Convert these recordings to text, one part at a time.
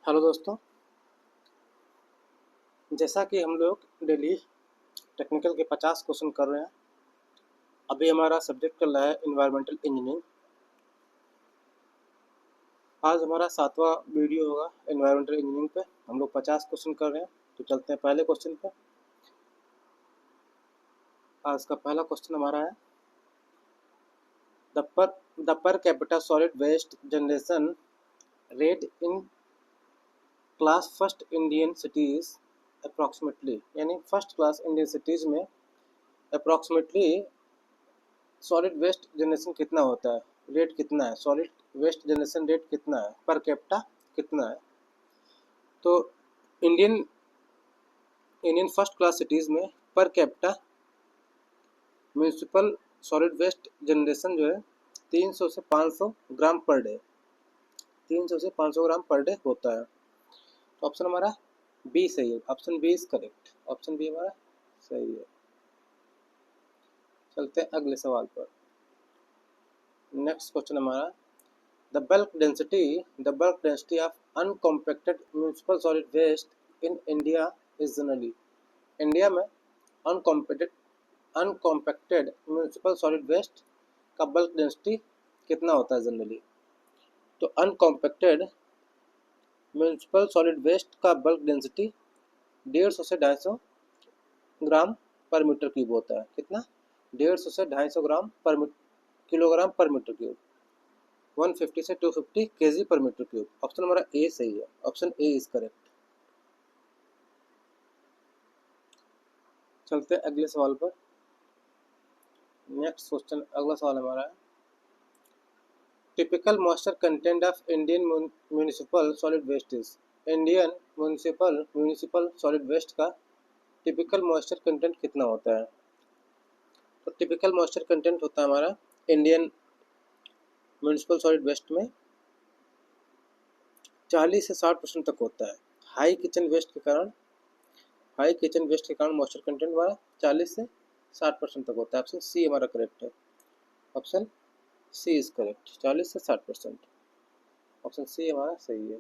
Hello दोस्तों। जैसा कि हम लोग डेली टेक्निकल के 50 क्वेश्चन कर रहे हैं। अभी हमारा सब्जेक्ट चल रहा है इन्वायरमेंटल इंजीनियरिंग। आज हमारा 7वां वीडियो होगा इन्वायरमेंटल इंजीनियरिंग पे। हम लोग 50 क्वेश्चन कर रहे हैं, तो चलते हैं पहले क्वेश्चन पे। आज का पहला क्वेश्चन हमारा है the per capita solid waste generation rate in class first Indian cities approximately, यानी फर्स्ट क्लास इंडियन सिटीज़ में अप्रॉक्सीमेटली सॉलिड वेस्ट जनरेशन कितना होता है, रेट कितना है, सॉलिड वेस्ट जनरेशन रेट कितना है, पर कैपिटा कितना है। तो Indian Indian first class cities में per capita municipal solid waste generation जो है 300 से 500 ग्राम पर डे, 300 से 500 ग्राम पर डे होता है। तो ऑप्शन हमारा बी सही है, option B is correct, option B हमारा सही है। चलते हैं अगले सवाल पर। नेक्स्ट क्वेश्चन हमारा The bulk density of uncompacted municipal solid waste in India is generally, India में अनकॉम्पैक्टेड म्यूनिसिपल सॉलिड वेस्ट का बल्क डेंसिटी कितना होता है जनरली। तो अनकॉम्पैक्टेड म्यूनिसिपल सॉलिड वेस्ट का बल्क डेंसिटी 150 से 250 ग्राम पर मीटर क्यूब होता है। कितना? 150 से 250 ग्राम पर किलोग्राम पर मीटर क्यूब, 150 से 250 केजी पर मीटर क्यूब। ऑप्शन हमारा ए सही है, ऑप्शन ए इज करेक्ट। चलते हैं अगले सवाल पर। नेक्स्ट क्वेश्चन, अगला सवाल हमारा है typical moisture content of Indian municipal solid waste is. Indian municipal solid waste का टिपिकल मॉइस्चर कंटेंट कितना होता है। तो टिपिकल मॉइस्चर कंटेंट होता है हमारा इंडियन म्यूनिसिपल सॉलिड वेस्ट में 40 से 60% तक होता है। हाई किचन वेस्ट के कारण मॉइस्चर कंटेंट हमारा 40 से 60% तक होता है। ऑप्शन सी हमारा करेक्ट है, ऑप्शन सी इज करेक्ट, 40 से 60%, ऑप्शन सी हमारा सही है।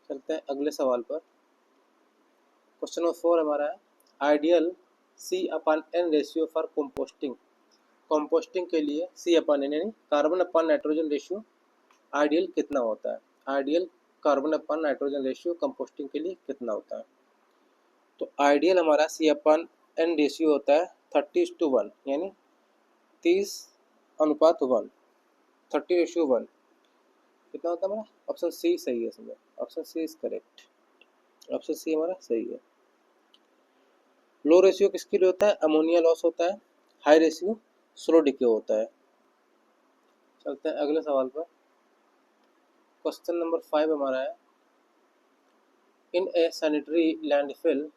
चलते हैं अगले सवाल पर। क्वेश्चन नंबर 4 हमारा है ideal C/N ratio for composting. Composting के लिए C/N यानी कार्बन अपन नाइट्रोजन रेशियो आइडियल कितना होता है। आइडियल कार्बन अपन नाइट्रोजन रेशियो कंपोस्टिंग के लिए कितना होता है। तो आइडियल हमारा C/N रेशियो होता है 30:1, यानी 30:1, 30:1 कितना होता है हमारा। ऑप्शन सी सही है इसमें, option C is correct, option C हमारा सही है। लो रेशियो किसके लिए होता है, अमोनिया लॉस होता है। हाई रेशियो स्लो डिके होता है। चलते हैं अगले सवाल पर। क्वेश्चन नंबर 5 हमारा है in a sanitary landfill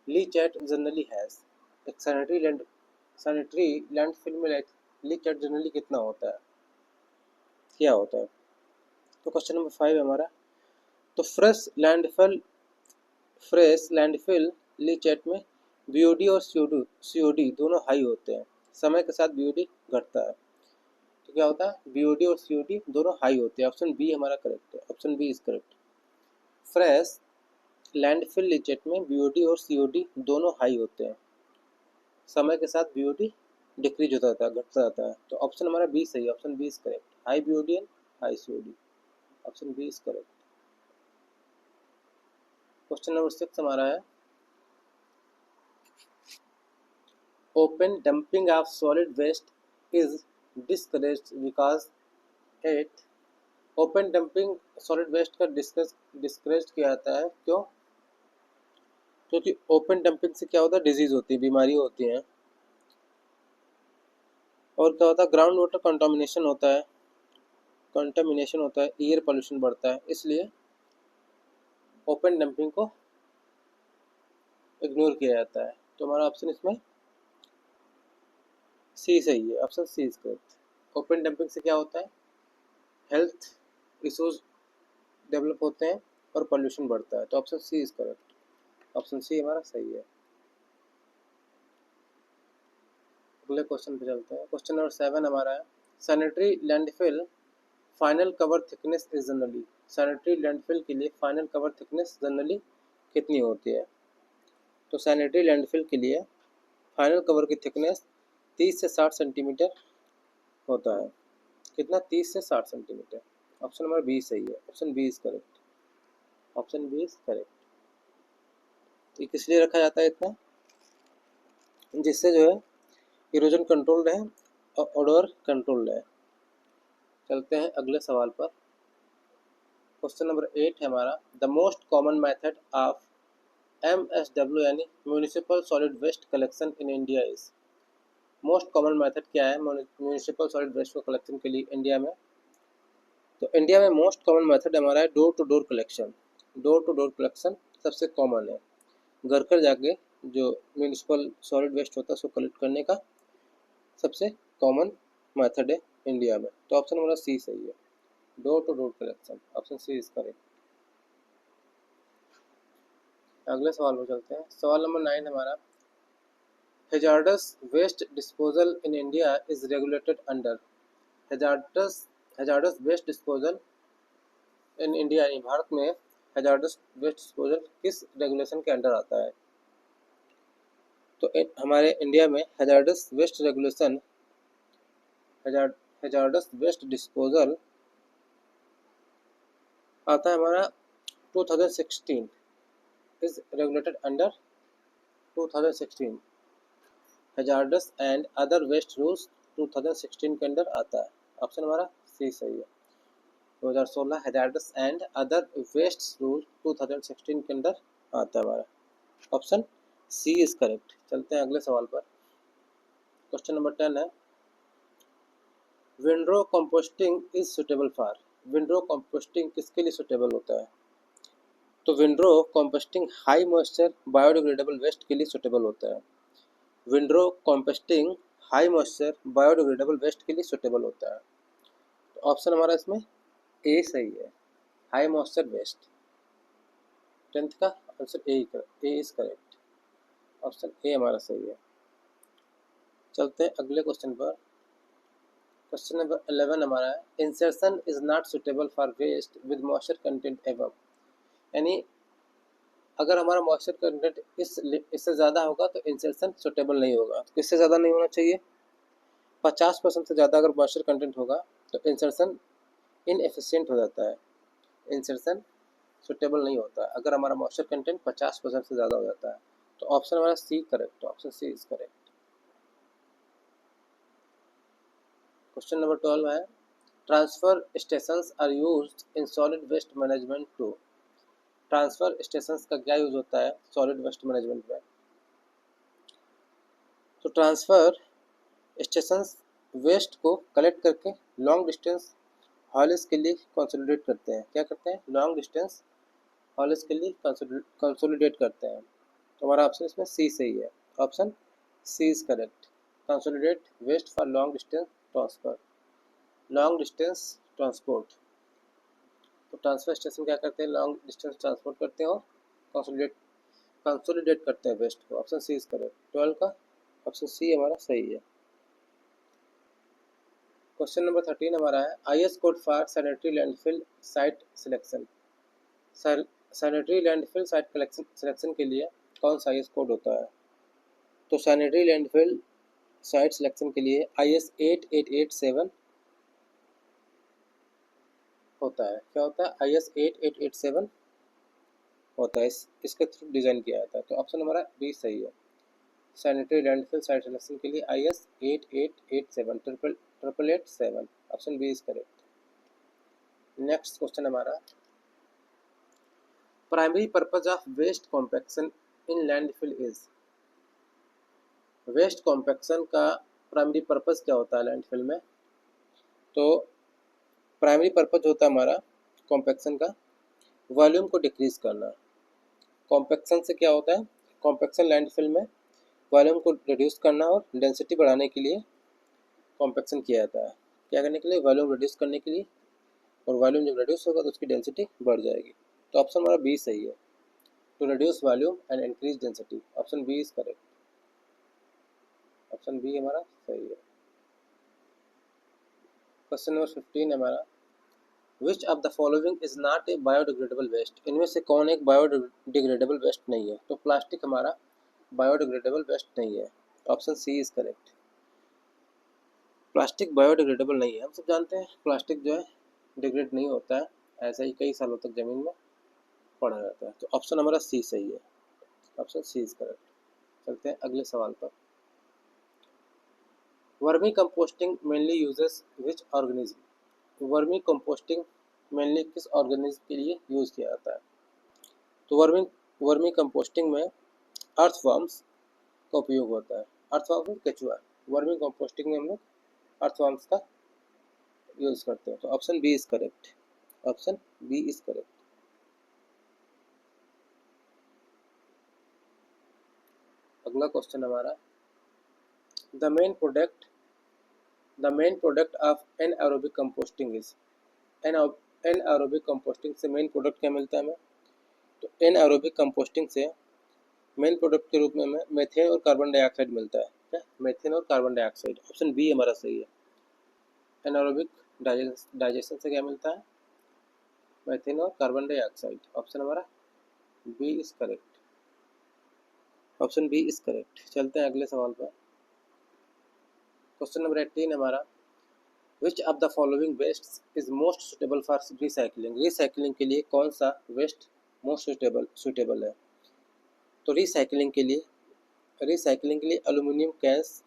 leachate generally has. एक सैनिटरी लैंडफिल में लीचेट जनरली कितना होता है, क्या होता है। तो क्वेश्चन नंबर 5 है हमारा तो फ्रेश लैंडफिल लीचेट में बीओडी और सीओडी दोनों हाई होते हैं। समय के साथ बीओडी घटता है, तो क्या होता है, बीओडी और सीओडी दोनों हाई होते हैं। ऑप्शन बी हमारा करेक्ट है, option B is correct. Fresh landfill leachate में बीओडी और सीओडी दोनों हाई होते हैं। समय के साथ बीओडी डिक्रीज होता जाता है, घटता जाता है। तो ऑप्शन हमारा बी सही है, option B is correct, high BOD and high COD, option B is correct. Question number 6 हमारा है open dumping of solid waste is discouraged because it. Open dumping solid waste का डिस्करेज किया जाता है, क्यों? क्योंकि ओपन डंपिंग से क्या होता है, डिजीज होती है, बीमारी होती हैं। और क्या होता है, ग्राउंड वाटर कंटामिनेशन होता है, एयर पोल्यूशन बढ़ता है। इसलिए ओपन डंपिंग को इग्नोर किया जाता है। तो हमारा ऑप्शन इसमें सी सही है, option C is correct. Open dumping से क्या होता है, हेल्थ इश्यूज डेवलप होते हैं और पोल्यूशन बढ़ता है। तो option C is correct, option C हमारा सही है। अगले क्वेश्चन पे चलते हैं। क्वेश्चन नंबर 7 हमारा है sanitary landfill final cover thickness is generally. Sanitary landfill के लिए फाइनल कवर थिकनेस जनरली कितनी होती है? तो सैनिटरी लैंडफिल के लिए फाइनल कवर की थिकनेस 30 से 60 सेंटीमीटर होता है। कितना? 30 से 60 सेंटीमीटर। ऑप्शन नंबर बी सही है। Option B is correct. Option B is correct. ये किस लिए रखा जाता है इतना? जिससे जो है इरोजन कंट्रोल रहे और ओडोर कंट्रोल रहे। चलते हैं अगले सवाल पर। क्वेश्चन नंबर 8 है हमारा, the most common method of MSW यानी municipal solid waste collection in India is. Most common method क्या है म्यूनिसिपल सॉलिड वेस्ट को कलेक्शन के लिए इंडिया में? तो इंडिया में मोस्ट कॉमन मेथड हमारा है door to door collection. Door to door collection सबसे कॉमन है। घर घर जाके जो म्यूनिसिपल सॉलिड वेस्ट होता है उसको कलेक्ट करने का सबसे कॉमन मेथड है इंडिया में। तो ऑप्शन नंबर सी सही है, door to door collection. Option C is correct. अगले सवाल पर चलते हैं। सवाल नंबर 9 हमारा, hazardous waste disposal in India is regulated under। hazardous waste disposal in India यानी भारत में hazardous waste disposal किस रेगुलेशन के अंडर आता है? तो हमारे इंडिया में hazardous waste regulation hazardous waste disposal आता है हमारा 2016 is regulated under 2016 hazardous and other waste rules 2016 के अंदर आता है। ऑप्शन हमारा सी सही है, 2016 hazardous and other waste rule 2016 के अंदर आता है हमारा। Option C is correct. चलते हैं अगले सवाल पर। क्वेश्चन नंबर 10 है, windrow composting is suitable for. Windrow composting किसके लिए सुटेबल होता है? तो windrow composting high moisture biodegradable waste के लिए सुटेबल होता है। Windrow composting high moisture biodegradable waste के लिए सुटेबल होता है। तो ऑप्शन हमारा इसमें ए सही है, हाई मॉइस्चर वेस्ट। 10th का answer A is correct. Option A हमारा सही है। चलते हैं अगले क्वेश्चन पर। क्वेश्चन नंबर 11 हमारा है, insertion is not suitable for waste with moisture content above. यानी अगर हमारा मॉइस्चर कंटेंट इससे ज़्यादा होगा तो इंसर्शन सुटेबल नहीं होगा। तो किससे ज़्यादा नहीं होना चाहिए? 50% से ज़्यादा अगर मॉइस्चर कंटेंट होगा तो इंसर्शन इनएफिशिएंट हो जाता है, इंसर्शन सुटेबल नहीं होता है अगर हमारा मॉइस्चर कंटेंट 50% से ज़्यादा हो जाता है। तो ऑप्शन हमारा C correct. Option C is correct. Question number 12 है, transfer stations are used in solid waste management to. Transfer stations का क्या यूज होता है सॉलिड वेस्ट मैनेजमेंट में? तो ट्रांसफर स्टेशंस वेस्ट को कलेक्ट करके लॉन्ग डिस्टेंस हॉलेज के लिए कंसोलिडेट करते हैं। क्या करते हैं? लॉन्ग डिस्टेंस हॉलेज के लिए कंसोलिडेट करते हैं। तो हमारा ऑप्शन इसमें सी सही है। Option C is correct, consolidate waste for long distance transfer, long distance transport. तो ट्रांसफर स्टेशन क्या करते हैं? लॉन्ग डिस्टेंस ट्रांसपोर्ट करते हैं और कंसोलिडेट करते हैं वेस्ट को। Option C is correct. 12 का ऑप्शन सी हमारा सही है। क्वेश्चन नंबर 13 हमारा है, IS code for sanitary landfill site selection. Sanitary landfill site selection के लिए कौन सा IS कोड होता है? तो सैनिटरी लैंडफिल साइट सिलेक्शन के लिए IS 8887 होता है। क्या होता है? IS 8887 होता है, इसके थ्रू डिज़ाइन किया जाता है। तो ऑप्शन हमारा बी सही है, सैनिटरी लैंडफिल साइट सिलेक्शन के लिए IS 8887 888 option B is correct. Next question हमारा, primary purpose of waste compaction in landfill is. Waste compaction का प्राइमरी पर्पज क्या होता है लैंडफिल में? तो प्राइमरी पर्पज होता है हमारा कॉम्पैक्शन का वॉल्यूम को डिक्रीज करना। कॉम्पैक्शन से क्या होता है? कॉम्पैक्शन लैंडफिल में वॉल्यूम को रिड्यूस करना और डेंसिटी बढ़ाने के लिए कॉम्पैक्शन किया जाता है। क्या करने के लिए? वॉल्यूम रिड्यूस करने के लिए, और वॉल्यूम जब रिड्यूस होगा तो उसकी डेंसिटी बढ़ जाएगी। तो ऑप्शन हमारा बी सही है, to reduce volume and increase density. Option B is correct. Option B हमारा सही है। क्वेश्चन नंबर 15 हमारा, which of the following is not a biodegradable waste, इनमें से कौन एक बायोडिग्रेडेबल वेस्ट नहीं है? तो प्लास्टिक हमारा बायोडिग्रेडेबल वेस्ट नहीं है, option C is correct. Plastic biodegradable नहीं है, हम सब जानते हैं प्लास्टिक जो है डिग्रेड नहीं होता है, ऐसा ही कई सालों तक जमीन में पड़ा रहता है, तो ऑप्शन हमारा सी सही है, ऑप्शन सी इज करेक्ट। चलते हैं अगले सवाल पर। Vermi composting mainly uses which organism, vermi composting mainly किस ऑर्गेनिज्म के लिए यूज किया जाता है? तो वर्मी कंपोस्टिंग में अर्थवर्म्स का उपयोग होता है, अर्थवर्म केचुआ, वर्मी कंपोस्टिंग में हम लोग अर्थवर्म्स का यूज करते हैं, तो option B is correct, option B is correct. अगला क्वेश्चन हमारा, the main product of anaerobic composting is, anaerobic composting से मेन प्रोडक्ट क्या मिलता है हमें? तो एनाएरोबिक कंपोस्टिंग से मेन प्रोडक्ट के रूप में हमें मेथेन और कार्बन डाइऑक्साइड मिलता है, क्या? मेथेन और कार्बन डाइऑक्साइड, ऑप्शन बी हमारा सही है। एनाएरोबिक डाइजेशन से क्या मिलता है? मेथेन और कार्बन डाइऑक्साइड, ऑप्शन हमारा B is correct, option B is correct. चलते हैं अगले सवाल पर। क्वेश्चन नंबर 18 हमारा, which of the following waste is most suitable for recycling, recycling के लिए कौन सा वेस्ट मोस्ट सुटेबल है? तो रिसाइकलिंग के लिए aluminium cans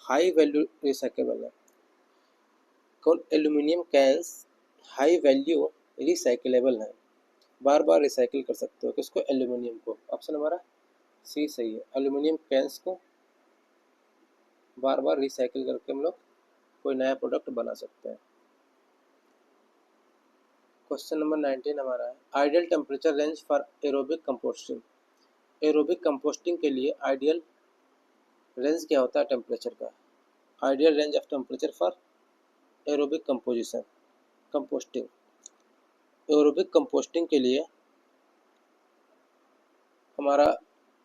high value recyclable है, कौन? Aluminium cans high value recyclable है, बार बार रिसाइकिल कर सकते हो किसको? एल्यूमिनियम को, ऑप्शन हमारा सी सही है। एल्यूमिनियम कैंस को बार बार रिसाइकिल करके हम लोग कोई नया प्रोडक्ट बना सकते हैं। क्वेश्चन नंबर 19 हमारा है, ideal temperature range for aerobic composting, aerobic composting के लिए आइडियल रेंज क्या होता है टेम्परेचर का? Ideal range of temperature for aerobic composting, aerobic composting के लिए हमारा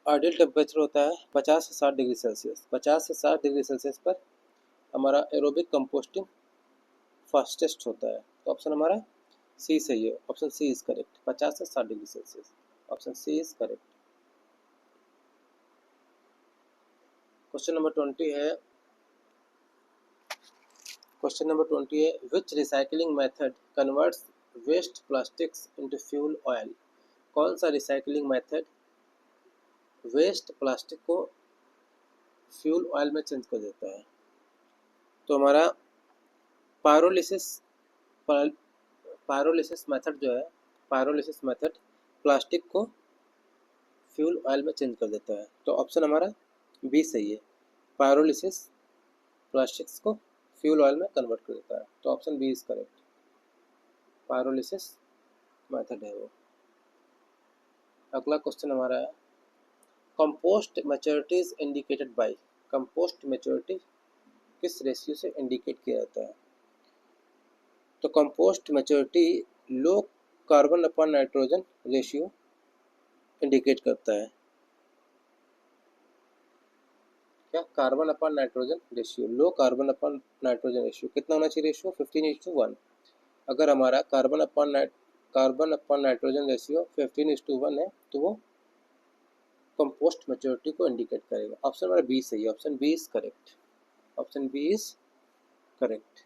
आइडियल टेम्परेचर होता है 50 से 60 डिग्री सेल्सियस, 50 से 60 डिग्री सेल्सियस पर हमारा एरोबिक कंपोस्टिंग फास्टेस्ट होता है, तो ऑप्शन हमारा सी सही है, ऑप्शन सी इज करेक्ट, 50 से 60 degree Celsius, option C is correct. Question number 20 है, क्वेश्चन नंबर 20 है, which recycling method converts waste plastics into fuel oil, कौन सा रिसाइकलिंग मेथड वेस्ट प्लास्टिक को फ्यूल ऑयल में चेंज कर देता है? तो हमारा पायरोलिसिस मेथड जो है, पायरोलिसिस मेथड प्लास्टिक को फ्यूल ऑयल में चेंज कर देता है, तो ऑप्शन हमारा बी सही है, पायरोलिसिस प्लास्टिक्स को फ्यूल ऑयल में कन्वर्ट कर देता है, तो option B is correct, pyrolysis method है वो। अगला क्वेश्चन हमारा है, compost maturity is indicated by, compost maturity किस रेशियो से इंडिकेट किया जाता है? तो compost maturity low carbon upon nitrogen ratio indicate करता है, क्या? Carbon upon nitrogen ratio, low carbon upon nitrogen ratio कितना होना चाहिए? रेशियो 15:1। अगर हमारा कार्बन अपॉन नाइट्रोजन रेशियो 15:1 है तो वो कंपोस्ट मैच्योरिटी को इंडिकेट करेगा, ऑप्शन हमारा बी सही है, option B is correct, option B is correct.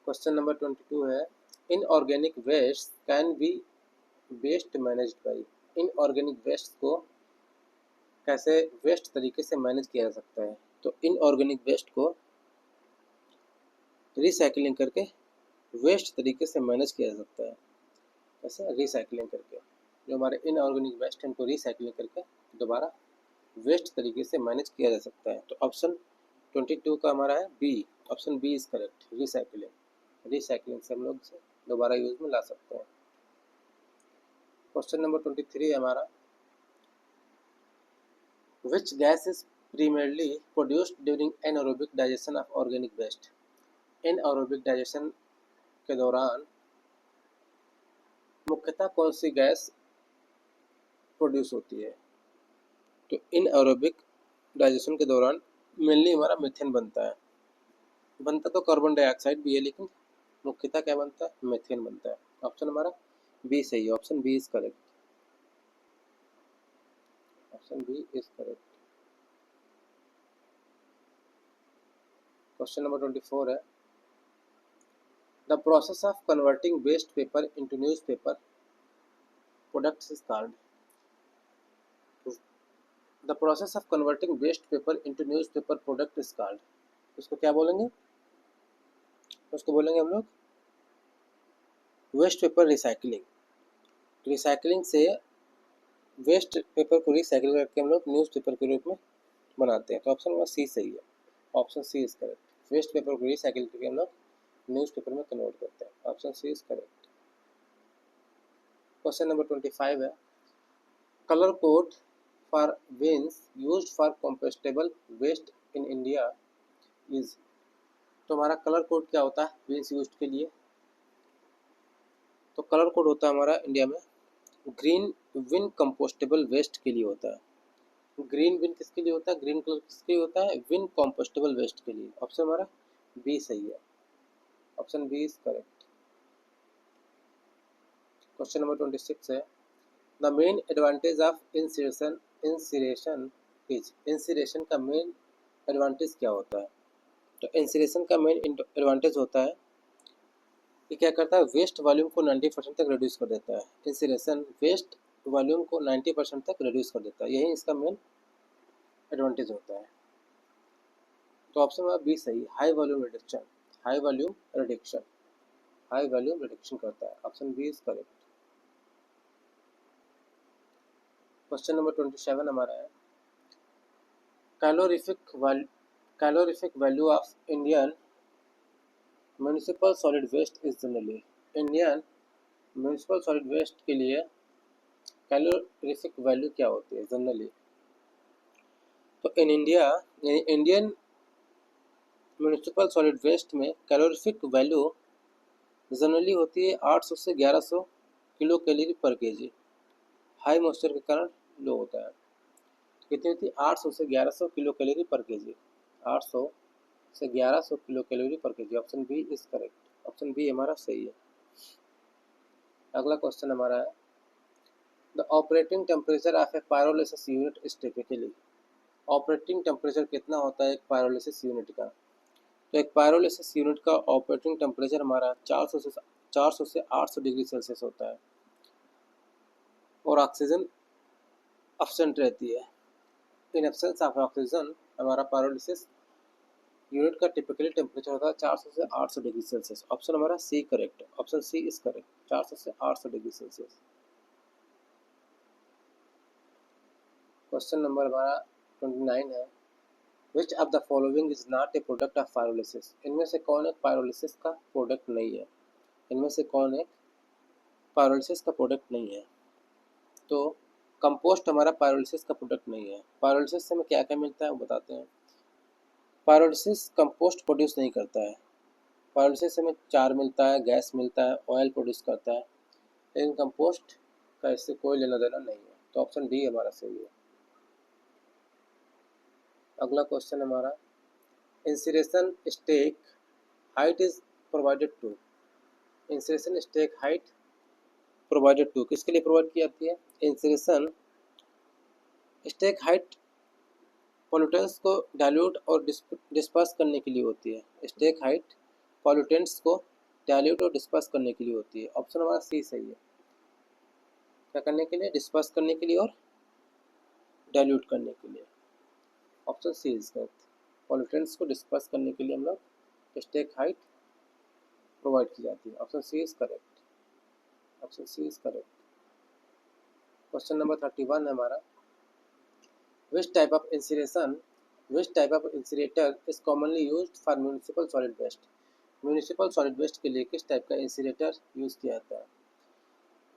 Question number 22 है, inorganic waste can be best managed by, inorganic waste को कैसे वेस्ट तरीके से मैनेज किया जा सकता है? तो इनऑर्गेनिक वेस्ट को रिसाइकलिंग करके वेस्ट तरीके से मैनेज किया जा सकता है, कैसे? रिसाइकलिंग करके, जो हमारे इनऑर्गेनिक वेस्ट है उनको रिसाइकलिंग करके दोबारा वेस्ट तरीके से मैनेज किया जा सकता है, तो ऑप्शन 22 का हमारा है B, option B is correct, recycling, recycling से हम लोग इसे दोबारा यूज में ला सकते हैं। क्वेश्चन नंबर 23 है हमारा, which gas is primarily produced during anaerobic digestion of organic waste, anaerobic digestion के दौरान मुख्यतः कौन सी गैस प्रोड्यूस होती है? तो इनएरोबिक डाइजेशन के दौरान मेनली हमारा मीथेन बनता है, बनता तो कार्बन डाइऑक्साइड भी है, लेकिन मुख्यतः क्या बनता है, मीथेन बनता है। ऑप्शन हमारा बी सही है, option B is correct, option B is correct. Question number 24 है, the process of converting waste paper into newspaper products is called. The process of converting waste paper into newspaper product is called. उसको क्या बोलेंगे, उसको बोलेंगे हम लोग waste paper recycling. Recycling से waste paper को रिसाइकिल करके हम लोग न्यूज़पेपर के रूप में बनाते हैं। तो ऑप्शन नंबर सी सही है, option C is correct. Waste paper को रिसाइकिल करके हम लोग न्यूज़पेपर में कन्वर्ट करते हैं, option C is correct. Question number 25 है, colour code for bins used for compostable waste in India is. तो हमारा कलर कोड क्या होता है बिन्स यूज्ड के लिए, तो कलर कोड होता है हमारा इंडिया में ग्रीन विन कंपोस्टेबल वेस्ट के लिए होता है। ग्रीन विन किसके लिए होता है, ग्रीन कलर किसके लिए होता है, विन कंपोस्टेबल वेस्ट के लिए। ऑप्शन हमारा बी सही है, option B is correct. Question number 26 है, the main advantage of incineration incineration is. Incineration का मेन एडवांटेज क्या होता है, तो इंसिरेशन का मेन एडवांटेज होता है ये क्या करता है, वेस्ट वॉल्यूम को 90% तक रिड्यूस कर देता है। इंसिरेशन वेस्ट वॉल्यूम को 90% तक रिड्यूस कर देता है, यही इसका मेन एडवांटेज होता है। तो ऑप्शन नंबर बी सही, high volume reduction, high volume reduction, high volume reduction करता है, option B is correct. Question number 27 हमारा है, calorific value of Indian municipal solid waste is generally. Indian municipal solid waste के लिए calorific value क्या होती है जनरली, तो in India Indian municipal solid waste में कैलोरीफिक वैल्यू जनरली होती है 800 से 1100 kilo calorie per KG. High moisture के कारण लो होता है। कितनी होती है, 800 से 1100 किलो कैलोरी पर केजी, 800 से 1100 kilo calorie per KG, option B is correct, option B हमारा सही है। अगला क्वेश्चन हमारा है, the operating temperature of a pyrolysis unit is typically. Operating temperature कितना होता है एक पायरोलिसिस यूनिट का, तो एक पायरोलिसिस यूनिट का ऑपरेटिंग टेम्परेचर हमारा 400 से 800 डिग्री सेल्सियस होता है, और ऑक्सीजन एब्सेंट रहती है। इन एब्सेंस ऑफ ऑक्सीजन हमारा पायरोलिसिस यूनिट का टिपिकली टेम्परेचर होता है 400 से 800 डिग्री सेल्सियस, ऑप्शन हमारा C correct, option C is correct, 400 से 800 डिग्री सेल्सियस। क्वेश्चन नंबर हमारा 29 है, which of the following is not A product of pyrolysis. इनमें से कौन एक पायरोलिसिस का प्रोडक्ट नहीं है, इनमें से कौन एक पायरोलिसिस का प्रोडक्ट नहीं है, तो कंपोस्ट हमारा पायरोलिसिस का प्रोडक्ट नहीं है। पायरोलिसिस से हमें क्या क्या मिलता है वो बताते हैं। पायरोलिसिस कंपोस्ट प्रोड्यूस नहीं करता है, पायरोलिसिस से हमें चार मिलता है, गैस मिलता है, ऑयल प्रोड्यूस करता है, लेकिन कंपोस्ट का इससे कोई लेना देना नहीं है, तो ऑप्शन डी हमारा सही है। अगला क्वेश्चन हमारा, incineration stack height is provided to. Incineration stack height provided to किसके लिए प्रोवाइड की जाती है, इंसिरेशन स्टेक हाइट पॉल्यूटेंट्स को डाइल्यूट और डिस्पर्स करने के लिए होती है। स्टेक हाइट पॉल्यूटेंट्स को डाइल्यूट और डिस्पर्स करने के लिए होती है, ऑप्शन हमारा सी सही है। क्या करने के लिए, डिस्पर्स करने के लिए और डाइल्यूट करने के लिए, option C is correct. Pollutants को डिस्पर्स करने के लिए हम लोग स्टेक हाइट प्रोवाइड की जाती है, option C is correct, option C is correct. Question number 31 है हमारा, which type of incineration which type of incinerator is commonly used for municipal solid waste. Municipal solid waste के लिए किस type का incinerator use किया जाता है,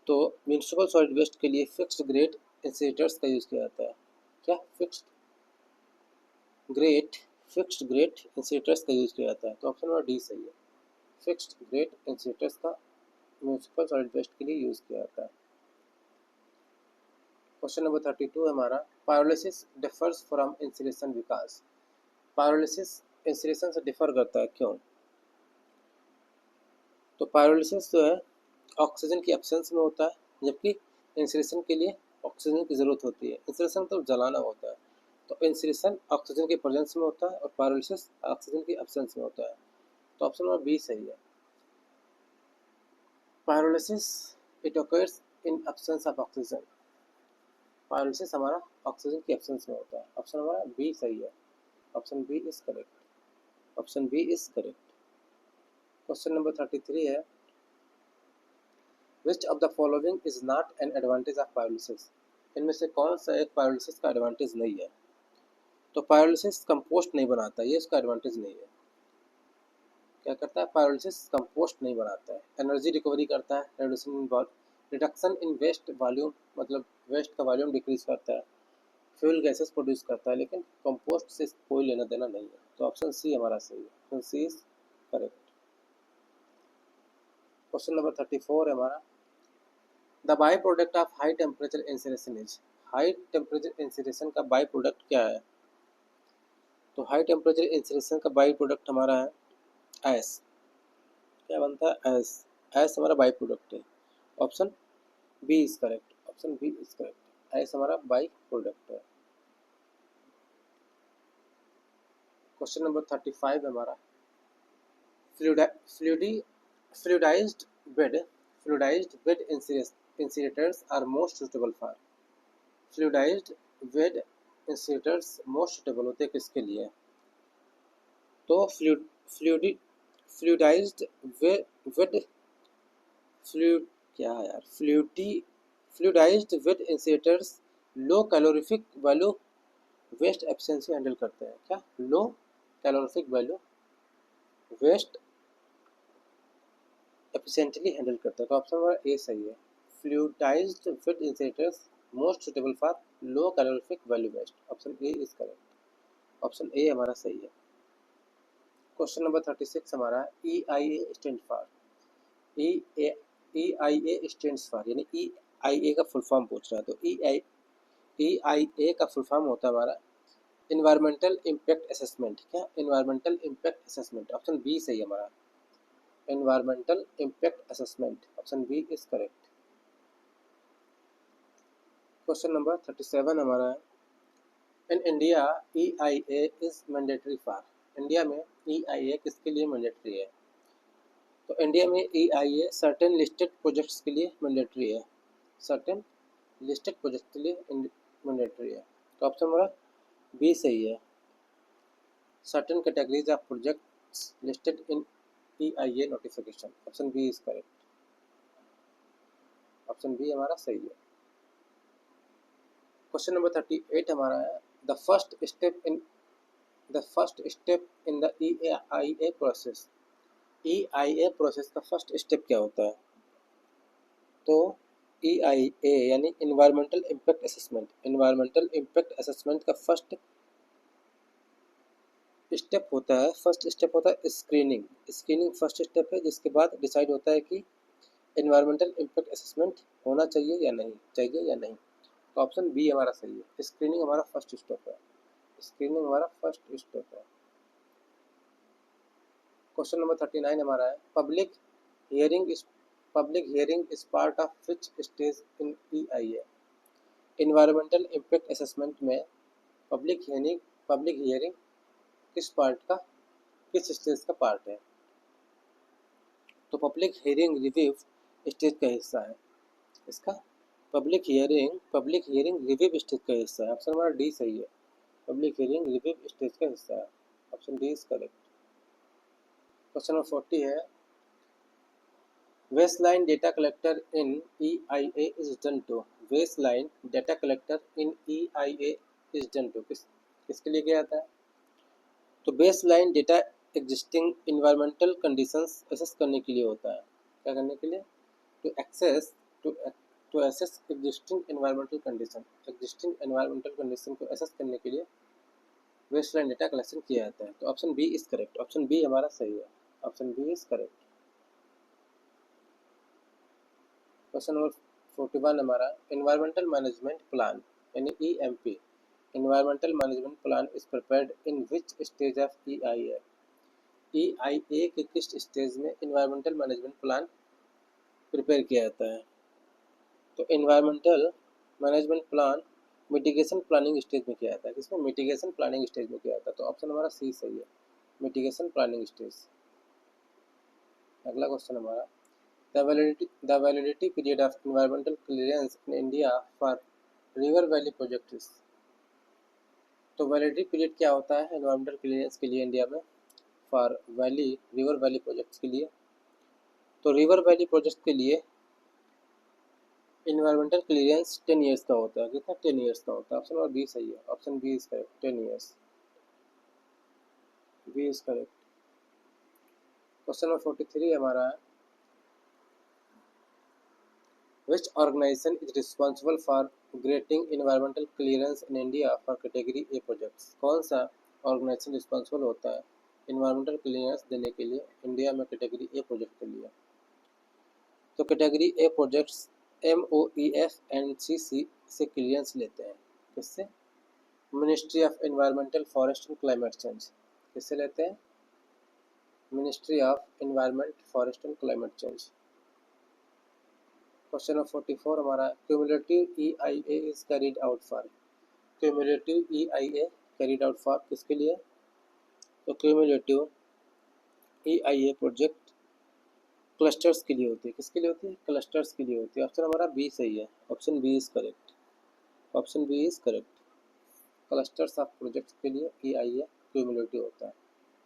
तो म्यूनिसिपल सॉलिड वेस्ट के लिए फिक्स्ड ग्रेड इंसिनेटर्स का यूज़ किया जाता है। क्या फिक्स्ड ग्रेड इंसिनेटर्स का यूज़ किया जाता है, तो ऑप्शन नंबर डी सही है, फिक्स्ड ग्रेड इंसिनेटर्स का म्यूनिसिपल सॉलिड वेस्ट के लिए यूज़ किया जाता है। क्वेश्चन नंबर 32 है हमारा, पायरोलिसिस डिफर्स फ्रॉम इंसिनेशन विकास। पायरोलिसिस इंसुलेशन से डिफर करता है, क्यों? तो पायरोलिसिस जो है ऑक्सीजन की एब्सेंस में होता है, जबकि इंसुलेशन के लिए ऑक्सीजन की ज़रूरत होती है। इंसुलेशन तो जलाना होता है, तो इंसुलेशन ऑक्सीजन के प्रेजेंस में होता है और पायरोलिसिस ऑक्सीजन की एब्सेंस में होता है। तो ऑप्शन नंबर बी सही है। Pyrolysis it occurs in absence of oxygen. Pyrolysis हमारा ऑक्सीजन की एब्सेंस में होता है। ऑप्शन हमारा बी सही है। Option B is correct. Option B is correct. Question number 33 है, which of the following is not an advantage of pyrolysis? इनमें से कौन सा एक पायरोलिसिस का एडवांटेज नहीं है? तो पायरोलिसिस कंपोस्ट नहीं बनाता, ये इसका एडवांटेज नहीं है। क्या करता है? पायरोलिसिस कंपोस्ट नहीं बनाता है। एनर्जी रिकवरी करता है, रिडक्शन इन वेस्ट वॉल्यूम, मतलब वेस्ट का वॉल्यूम डिक्रीज करता है, फ्यूल गैसेस प्रोड्यूस करता है, लेकिन कंपोस्ट से कोई लेना देना नहीं है। तो ऑप्शन सी हमारा सही है। Option C is correct. Question number 34 है हमारा, the by product of high temperature insulation is. High temperature insulation का बाई प्रोडक्ट क्या है? तो हाई टेम्परेचर इंसुलेशन का बाई प्रोडक्ट हमारा है एस। क्या बनता है? एस। एस हमारा बाई प्रोडक्ट है। Option B is correct. Option B is correct. Ash हमारा बाई प्रोडक्ट है। क्वेश्चन नंबर 35 है हमारा, fluidised bed insulators are most suitable for. Fluidised bed insulators most suitable होते हैं किसके लिए? तो फ्लूइडी फ्लूइडाइज्ड बेड फ्लूइड क्या है यार, fluidised wet insulators low calorific value waste efficiency handle करते हैं। क्या? Low calorific value waste efficiently handle करते हैं। तो ऑप्शन नंबर ए सही है। Fluidised wet insulators most suitable for low calorific value waste. Option A is correct. Option A हमारा सही है। क्वेश्चन नंबर 36 हमारा, E I A stand for. E I A stands for यानी E I ए का full form पूछ रहा है। तो ई आई ए का फुल फॉर्म होता है हमारा इन्वायरमेंटल इम्पैक्ट असेसमेंट। क्या? Environmental impact assessment. Option B सही है हमारा। Environmental impact assessment. Option B is correct. Question number 37 हमारा है, in India E I A is mandatory for. India में ई आई ए किसके लिए मैंडेटरी है? तो इंडिया में E I a certain listed projects के लिए मैंडेटरी है। सर्टेन लिस्टेड प्रोजेक्ट के लिए मैंडेटरी है। तो ऑप्शन हमारा बी सही है। Certain categories of projects listed in EIA notification. Option B is correct. Option B हमारा सही है। क्वेश्चन नंबर 38 हमारा है, the first step in the EIA process. EIA process का फर्स्ट स्टेप क्या होता है? तो EIA यानी environmental impact assessment. Environmental impact assessment का फर्स्ट स्टेप होता है स्क्रीनिंग। स्क्रीनिंग फर्स्ट स्टेप है, जिसके बाद डिसाइड होता है कि इन्वायरमेंटल इम्पैक्ट असेसमेंट होना चाहिए या नहीं। तो ऑप्शन बी हमारा सही है। स्क्रीनिंग हमारा फर्स्ट स्टेप है। स्क्रीनिंग हमारा फर्स्ट स्टेप है। क्वेश्चन नंबर 39 हमारा है, public hearing is part of which stage in EIA। Environmental impact assessment में पब्लिक हियरिंग किस स्टेज का पार्ट है? तो पब्लिक हियरिंग रिव्यू स्टेज का हिस्सा है। इसका पब्लिक हियरिंग रिव्यू स्टेज का हिस्सा है। ऑप्शन हमारा डी सही है। पब्लिक हियरिंग रिव्यू स्टेज का हिस्सा है। Option D is correct. Question number 40 है, baseline data collector in EIA is done to. Baseline data collector in EIA is done to किसके लिए किया जाता है? तो baseline data existing environmental conditions assess करने के लिए होता है। क्या करने के लिए? To assess existing environmental condition को एसेस करने के लिए बेसलाइन डेटा कलेक्शन किया जाता है। तो option B is correct. Option B हमारा सही है। Option B is correct. Question number 41 हमारा, एनवायरमेंटल मैनेजमेंट प्लान यानी EMP environmental management plan is prepared in which stage of EIA? EIA के किस स्टेज में environmental management plan प्रिपेयर किया जाता है? तो environmental management plan mitigation planning stage में किया जाता है। किसमें? मिटिगेशन प्लानिंग स्टेज में किया जाता है। तो ऑप्शन हमारा सी सही है, मिटिगेशन प्लानिंग स्टेज। अगला क्वेश्चन हमारा, the validity period of environmental clearance in India for river valley projects। तो वैलिडिटी पीरियड क्या होता है एनवायरमेंटल क्लियरेंस के लिए इंडिया में for valley river valley projects के लिए? तो रिवर वैली प्रोजेक्ट के लिए इन्वायरमेंटल क्लियरेंस 10 ईयर्स का होता है। कितना? 10 ईयर्स का होता है। ऑप्शन नंबर बी सही है, option B is correct, 10 years, B is correct. Question number 43 हमारा है, which organisation is responsible for granting environmental clearance in India for category A projects? कौन सा ऑर्गेनाइजेशन रिस्पॉन्सिबल होता है इन्वायरमेंटल क्लियरेंस देने के लिए इंडिया में कैटेगरी ए प्रोजेक्ट के लिए? तो category A projects MOEF and CC से क्लियरेंस लेते हैं। किससे? Ministry of environmental forest and climate change. किससे लेते हैं? Ministry of environment forest and climate change. Question number 44 हमारा, cumulative EIA is carried out for? Cumulative EIA carried out for किसके लिए? तो क्यूमुलेटिव EIA प्रोजेक्ट क्लस्टर्स के लिए होती है। किसके लिए होती है? क्लस्टर्स के लिए होती है। ऑप्शन हमारा बी सही है, option B is correct, option B is correct. Clusters of projects के लिए EIA क्यूमुलेटिव होता है।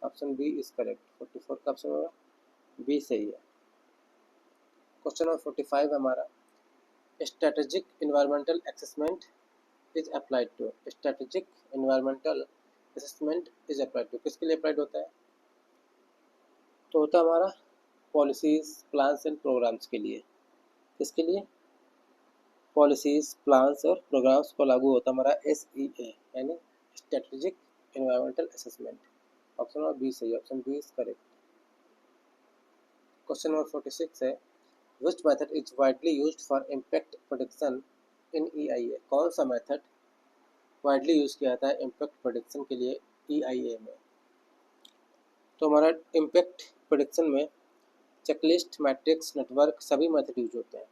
ऑप्शन बी इज करेक्ट, 44 का ऑप्शन हमारा बी सही है। क्वेश्चन नंबर 45 हमारा, strategic environmental assessment is applied to? Strategic environmental assessment is applied to किसके लिए अप्लाइड होता है? तो होता है हमारा पॉलिसीज, प्लान्स एंड प्रोग्राम्स के लिए। किसके लिए? पॉलिसीज, प्लान्स और प्रोग्राम्स को लागू होता है हमारा SEA यानी strategic environmental assessment. Option number B सही, option B is correct. Question number 46 है, which method is widely used for impact prediction in EIA? कौन सा मेथड वाइडली यूज किया जाता है इम्पैक्ट प्रेडिक्शन के लिए EIA में? तो हमारा इम्पैक्ट प्रेडिक्शन में चेकलिस्ट, मैट्रिक्स, नेटवर्क सभी मेथड यूज होते हैं।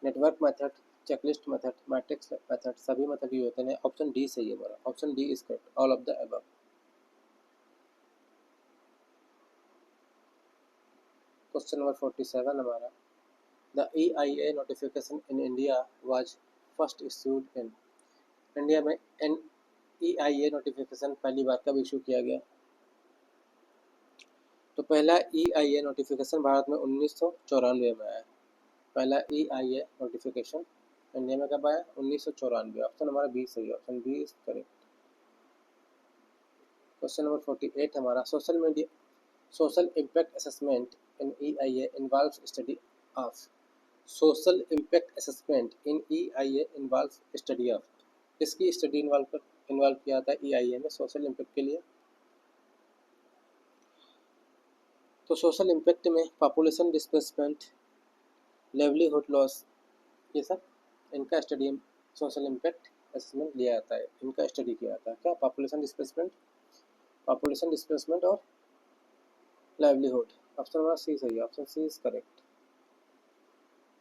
Network method, checklist method, matrix method सभी मेथड यूज होते हैं। ऑप्शन डी सही है हमारा, option D is correct, all of the above. Question number 47 हमारा, the EIA notification in India was first issued in? India में EIA नोटिफिकेशन पहली बार कब इशू किया गया? तो पहला EIA नोटिफिकेशन भारत में 1994 में आया। पहला EIA नोटिफिकेशन इंडिया में कब आया? 1994। ऑप्शन हमारा बी सही है, option B is correct. Question number 48 हमारा, social impact assessment in EIA involves study of? Social impact assessment in EIA involves study of किसकी स्टडी इन्वॉल्व किया जाता है EIA में सोशल इम्पैक्ट के लिए? तो सोशल इम्पैक्ट में पॉपुलेशन डिस्प्लेसमेंट, लाइवलीहुड लॉस, ये सब इनका स्टडी सोशल इम्पैक्ट असेसमेंट लिया जाता है, इनका स्टडी किया जाता है। क्या? पॉपुलेशन डिस्प्लेसमेंट और लाइवलीहुड। ऑप्शन हमारा सी सही है, option C is correct.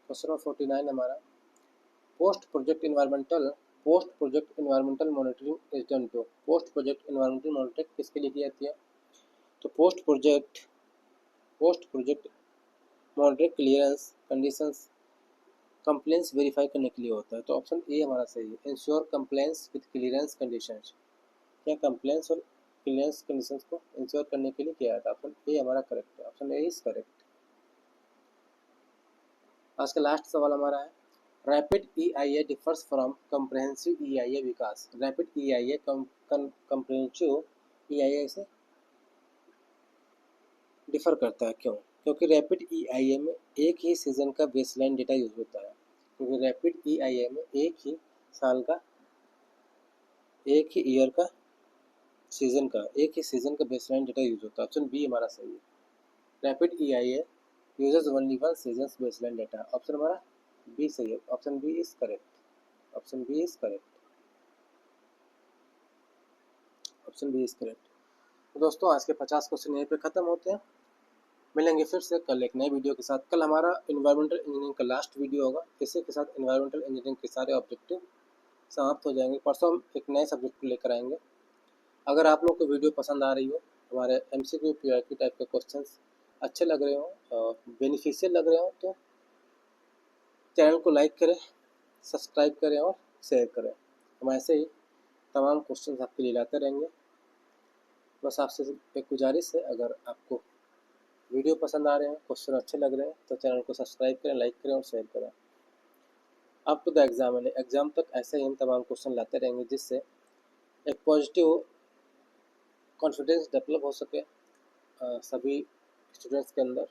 Question number 49 हमारा, post project environmental monitoring is done to? Post project environmental monitoring किसके लिए की जाती है? तो post project monitoring clearance conditions complaints verify करने के लिए होता है। तो ऑप्शन ए हमारा सही है, ensure complaints with clearance conditions. क्या? कंप्लेंट्स और क्लियरेंस कंडीशंस को इंश्योर करने के लिए किया जाता है। ऑप्शन ए हमारा करेक्ट है, ऑप्शन ए इज करेक्ट। आज का लास्ट सवाल हमारा है, rapid EIA differs from comprehensive EIA Vikas? Rapid EIA comprehensive EIA से डिफर करता है, क्यों? क्योंकि रैपिड EIA में एक ही सीजन का बेसलाइन डेटा यूज होता है। क्योंकि रैपिड EIA में एक ही ईयर का सीजन का बेसलाइन डेटा यूज होता है। ऑप्शन बी हमारा सही है, rapid EIA uses only one seasons baseline data. Option हमारा बी सही है, option B is correct, option B is correct. Option B is correct. तो दोस्तों आज के 50 क्वेश्चन यहीं पे ख़त्म होते हैं। मिलेंगे फिर से कल एक नए वीडियो के साथ। कल हमारा इन्वायरमेंटल इंजीनियरिंग का लास्ट वीडियो होगा। इसी के साथ इन्वायरमेंटल इंजीनियरिंग के सारे ऑब्जेक्टिव समाप्त हो जाएंगे। परसों हम एक नए सब्जेक्ट को लेकर आएंगे। अगर आप लोग को वीडियो पसंद आ रही हो, हमारे MCQ PYQ टाइप के क्वेश्चंस अच्छे लग रहे हो और बेनिफिशियल लग रहे हो, तो चैनल को लाइक करें, सब्सक्राइब करें और शेयर करें। हम ऐसे ही तमाम क्वेश्चंस आपके लिए लाते रहेंगे। बस आपसे एक गुजारिश है, अगर आपको वीडियो पसंद आ रहे हैं, क्वेश्चन अच्छे लग रहे हैं, तो चैनल को सब्सक्राइब करें, लाइक करें और शेयर करें। अप टू द एग्ज़ाम है, एग्ज़ाम तक ऐसे ही हम तमाम क्वेश्चन लाते रहेंगे, जिससे एक पॉजिटिव कॉन्फिडेंस डेवलप हो सके सभी स्टूडेंट्स के अंदर।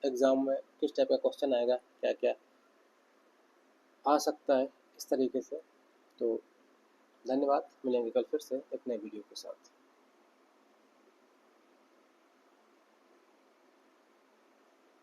एग्ज़ाम में किस टाइप का क्वेश्चन आएगा, क्या क्या आ सकता है, इस तरीके से। तो धन्यवाद, मिलेंगे कल फिर से एक नए वीडियो के साथ।